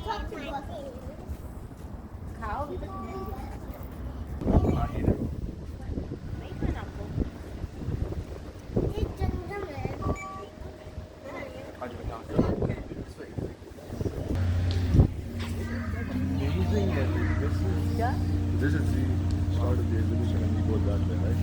Amazing that this is the start of the exhibition and we go that way, right?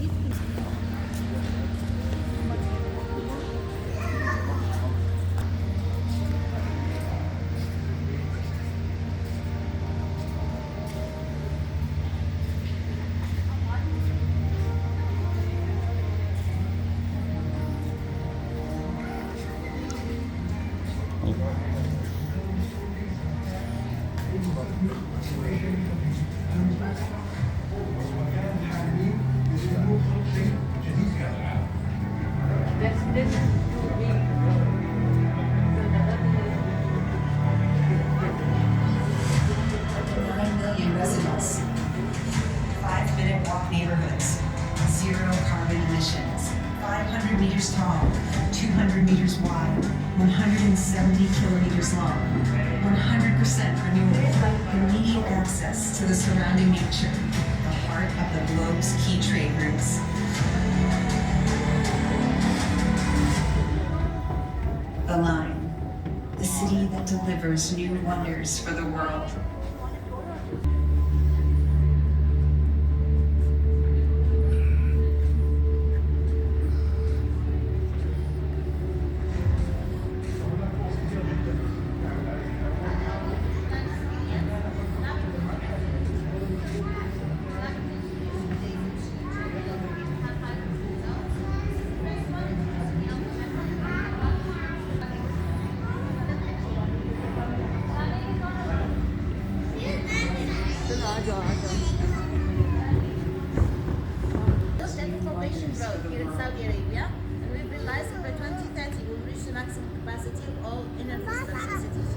Residents, 5-minute walk neighborhoods, 0 carbon emissions, 500 meters tall, 200 meters wide, 170 kilometers long, 100% renewable, immediate access to the surrounding nature, the heart of the globe's key trade routes. The Line, the city that delivers new wonders for the world. Information Road here in Saudi Arabia, and we've realized that by 2030 we'll reach the maximum capacity of all inner construction cities.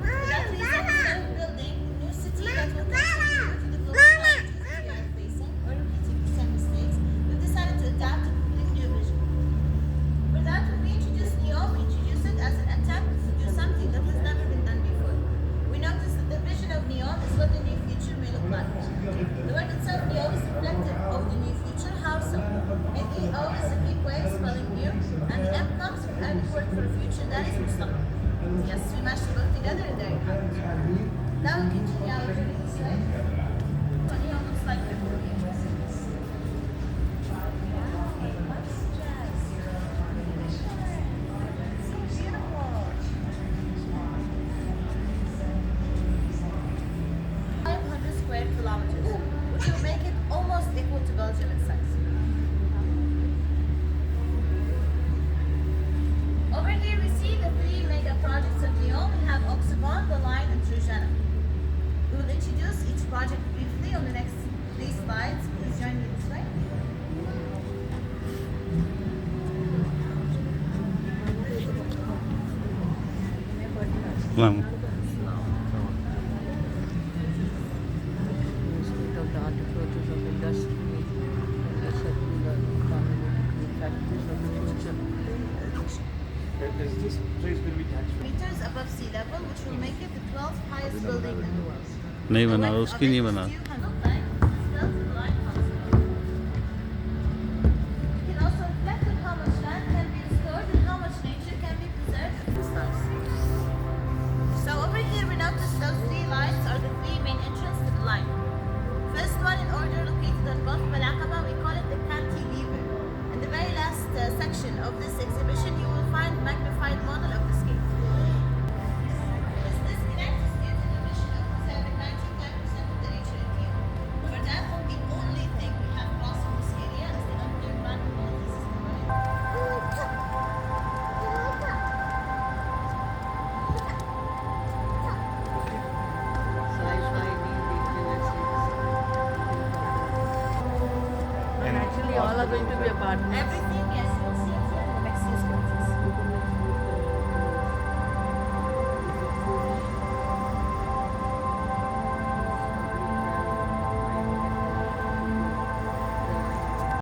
That means that instead of building a new city that will contribute to the global challenges we are facing or repeating the same mistakes, we've decided to adapt a completely new vision. For that, when we introduced NEOM, we introduced it as an attempt to do something that has never been done before. We noticed that the vision of NEOM is what the new future may look like. The word itself, NEOM, is reflective of the new future. How so? NEO is a Greek way of spelling new, and the M comes from Arabic word for future, that is mustaqbal. Yes, we mashed them both together and there you have it. Now we continue our journey this way. What NEOM looks like before we square kilometers, which will make it almost equal to Belgium in size. Over here we see the 3 mega projects of NEOM. We have Oxagon, The Line, and Trojana. We will introduce each project briefly on the next 3 slides. Please join me this way. Wow. Is this place will be tax free? Meters above sea level, which will make it the 12th highest building in the world. नहीं The बना width उसकी of it नहीं is बना 200 feet. Spelled in line concept. You can also reflect on how much land can be restored and how much nature can be preserved at this time. So over here we notice those 3 lines are the 3 main entrances to the line. First one in order located on Gulf Al-Aqaba, we call it the cantilever. In the very last section of this exhibition, you will find magnified model of this gate. This disconnect is due to the mission of preserving 95% of the nature in Kiev. For that, the only thing we have crossing this area is the underground quality system. And actually all are going to be a part. Everything